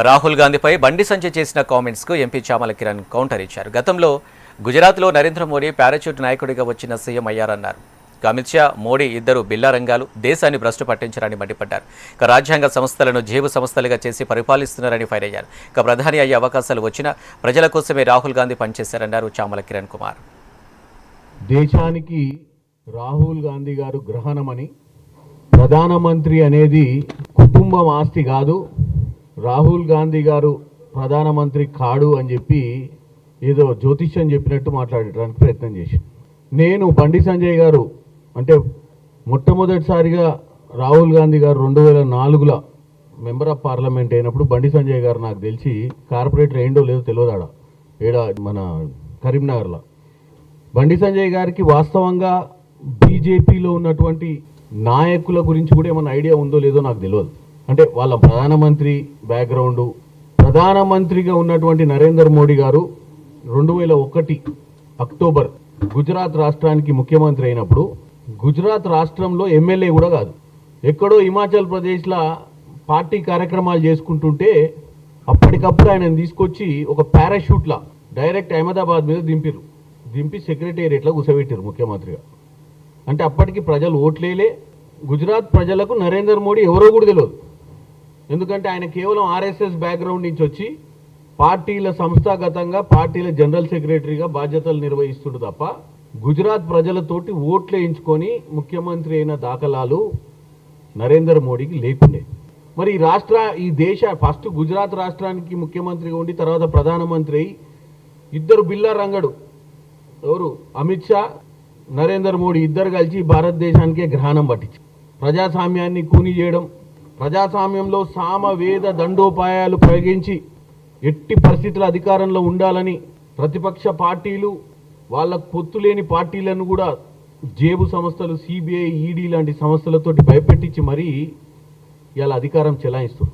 రాహుల్ గాంధీపై బండి సంజయ్ చేసిన కామెంట్స్కు MP Chamala Kiran counter ఇచ్చారు. గతంలో గుజరాత్లో నరేంద్ర మోడీ పారాచూట్ నాయకుడిగా వచ్చిన సీఎం అయ్యారన్నారు. అమిత్ షా, మోడీ ఇద్దరు బిల్లా రంగాలు దేశాన్ని భ్రష్టు పట్టించారని మండిపడ్డారు. రాజ్యాంగ సంస్థలను జేబు సంస్థలుగా చేసి పరిపాలిస్తున్నారని ఫైర్ అయ్యారు. ప్రధాని అయ్యే అవకాశాలు వచ్చినా ప్రజల కోసమే రాహుల్ గాంధీ పనిచేశారన్నారు చామల కిరణ్ కుమార్. దేశానికి రాహుల్ గాంధీ గారు గ్రహణమని, ప్రధానమంత్రి అనేది కుటుంబం ఆస్తి కాదు, రాహుల్ గాంధీ గారు ప్రధానమంత్రి కాడు అని చెప్పి ఏదో జ్యోతిష్యం చెప్పినట్టు మాట్లాడడానికి ప్రయత్నం చేశాను. నేను బండి సంజయ్ గారు అంటే మొట్టమొదటిసారిగా రాహుల్ గాంధీ గారు 2004లో మెంబర్ ఆఫ్ పార్లమెంట్ అయినప్పుడు బండి సంజయ్ గారు నాకు తెలిసి కార్పొరేటర్ ఏంటో లేదో తెలియదాడ మన కరీంనగర్లో. బండి సంజయ్ గారికి వాస్తవంగా బీజేపీలో ఉన్నటువంటి నాయకుల గురించి కూడా ఏమైనా ఐడియా ఉందో లేదో నాకు తెలియదు. అంటే వాళ్ళ ప్రధానమంత్రి బ్యాక్గ్రౌండు, ప్రధానమంత్రిగా ఉన్నటువంటి నరేంద్ర మోడీ గారు 2001 అక్టోబర్ గుజరాత్ రాష్ట్రానికి ముఖ్యమంత్రి అయినప్పుడు గుజరాత్ రాష్ట్రంలో ఎమ్మెల్యే కూడా కాదు, ఎక్కడో హిమాచల్ ప్రదేశ్లో పార్టీ కార్యక్రమాలు చేసుకుంటుంటే అప్పటికప్పుడు ఆయన తీసుకొచ్చి ఒక పారాషూట్లా డైరెక్ట్ అహ్మదాబాద్ మీద దింపి సెక్రటేరియట్లో కూర్చోబెట్టారు ముఖ్యమంత్రిగా. అంటే అప్పటికి ప్రజలు ఓట్లేలే. గుజరాత్ ప్రజలకు నరేంద్ర మోడీ ఎవరో కూడా తెలియదు. ఎందుకంటే ఆయన కేవలం ఆర్ఎస్ఎస్ బ్యాక్గ్రౌండ్ నుంచి వచ్చి పార్టీల సంస్థాగతంగా పార్టీల జనరల్ సెక్రటరీగా బాధ్యతలు నిర్వహిస్తుడు తప్ప గుజరాత్ ప్రజలతోటి ఓట్లు వేయించుకొని ముఖ్యమంత్రి అయిన దాఖలాలు నరేంద్ర మోడీకి లేకుండే. మరి ఈ దేశ ఫస్ట్ గుజరాత్ రాష్ట్రానికి ముఖ్యమంత్రిగా ఉండి తర్వాత ప్రధానమంత్రి అయి ఇద్దరు బిల్లా రంగడు ఎవరు అమిత్ షా, నరేంద్ర మోడీ ఇద్దరు కలిసి భారతదేశానికే గ్రహణం పట్టించి ప్రజాస్వామ్యాన్ని కూని చేయడం, ప్రజాస్వామ్యంలో సామ వేద దండోపాయాలు ప్రయోగించి ఎట్టి పరిస్థితుల అధికారంలో ఉండాలని ప్రతిపక్ష పార్టీలు వాళ్ళకు పొత్తులేని పార్టీలను కూడా జేబు సంస్థలు, సిబిఐ, ఈడీ లాంటి సంస్థలతోటి భయపెట్టించి మరీ ఇలా అధికారం చెలాయిస్తారు.